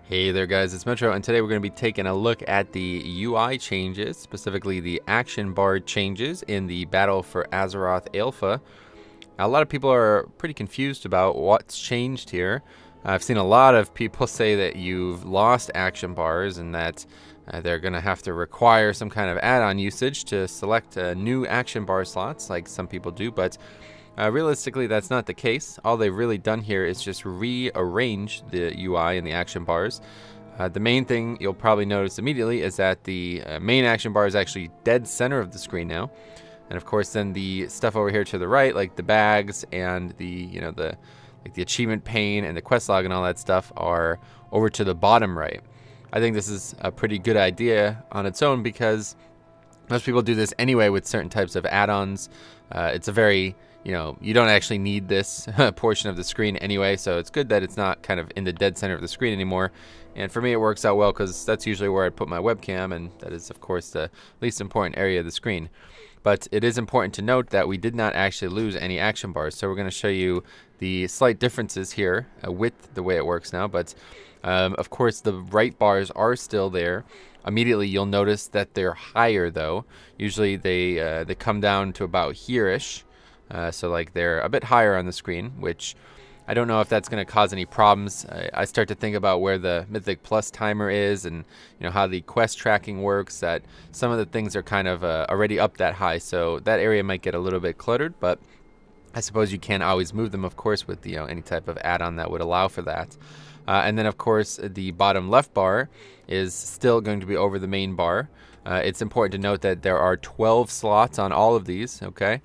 Hey there guys, it's Metro, and today we're going to be taking a look at the UI changes, specifically the action bar changes in the Battle for Azeroth Alpha. A lot of people are pretty confused about what's changed here. I've seen a lot of people say that you've lost action bars and that they're going to have to require some kind of add-on usage to select new action bar slots like some people do, but realistically, that's not the case. All they've really done here is just rearrange the UI and the action bars. The main thing you'll probably notice immediately is that the main action bar is actually dead center of the screen now. And of course, then the stuff over here to the right, like the bags and the the achievement pane and the quest log and all that stuff, are over to the bottom right. I think this is a pretty good idea on its own because most people do this anyway with certain types of add-ons. It's a very you don't actually need this portion of the screen anyway, so it's good that it's not kind of in the dead center of the screen anymore. And for me, it works out well because that's usually where I put my webcam, and that is, of course, the least important area of the screen. But it is important to note that we did not actually lose any action bars, so we're going to show you the slight differences here with the way it works now. But of course, the right bars are still there. Immediately, you'll notice that they're higher, though. Usually, they come down to about here-ish. So like they're a bit higher on the screen, which I don't know if that's going to cause any problems. I start to think about where the Mythic Plus timer is and how the quest tracking works, that some of the things are kind of already up that high, so that area might get a little bit cluttered, but I suppose you can always move them, of course, with any type of add-on that would allow for that. And then of course the bottom left bar is still going to be over the main bar. It's important to note that there are 12 slots on all of these, okay?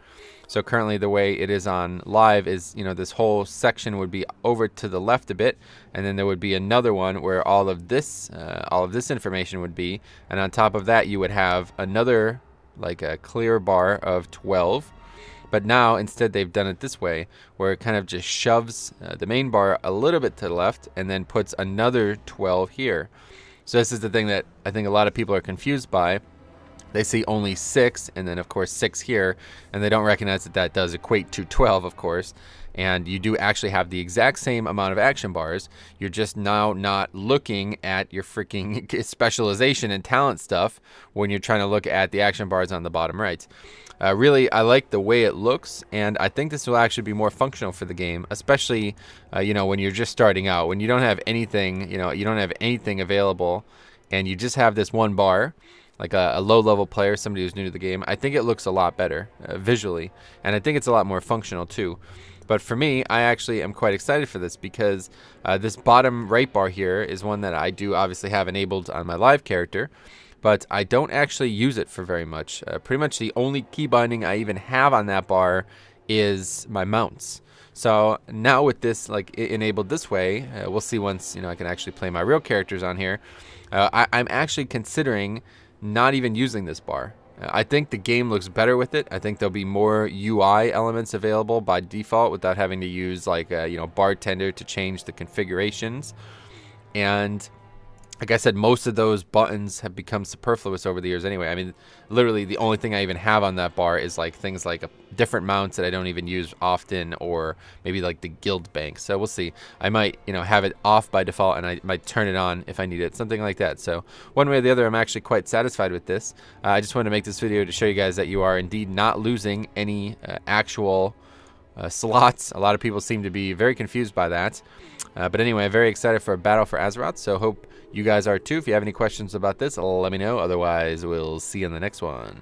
So currently the way it is on live is, this whole section would be over to the left a bit, and then there would be another one where all of this information would be, and on top of that you would have another, like a clear bar of 12. But now instead they've done it this way, where it kind of just shoves the main bar a little bit to the left and then puts another 12 here. So this is the thing that I think a lot of people are confused by. They see only 6 and then of course 6 here, and they don't recognize that that does equate to 12, of course. And you do actually have the exact same amount of action bars. You're just now not looking at your freaking specialization and talent stuff when you're trying to look at the action bars on the bottom right. Really, I like the way it looks, and I think this will actually be more functional for the game, especially when you're just starting out, when you don't have anything, you don't have anything available, and you just have this one bar. Like a low-level player, somebody who's new to the game, I think it looks a lot better visually, and I think it's a lot more functional too. But for me, I actually am quite excited for this because this bottom right bar here is one that I do obviously have enabled on my live character, but I don't actually use it for very much. Pretty much the only key binding I even have on that bar is my mounts. So now with this enabled this way, we'll see once I can actually play my real characters on here. I'm actually considering not even using this bar. I think the game looks better with it. I think there'll be more UI elements available by default without having to use bartender to change the configurations. And like I said, most of those buttons have become superfluous over the years anyway. I mean, literally the only thing I even have on that bar is like things like different mounts that I don't even use often, or maybe like the guild bank. So we'll see. I might, have it off by default, and I might turn it on if I need it, something like that. So one way or the other, I'm actually quite satisfied with this. I just wanted to make this video to show you guys that you are indeed not losing any actual slots. A lot of people seem to be very confused by that. But anyway, I'm very excited for a Battle for Azeroth, so hope you guys are too. If you have any questions about this, let me know. Otherwise, we'll see you in the next one.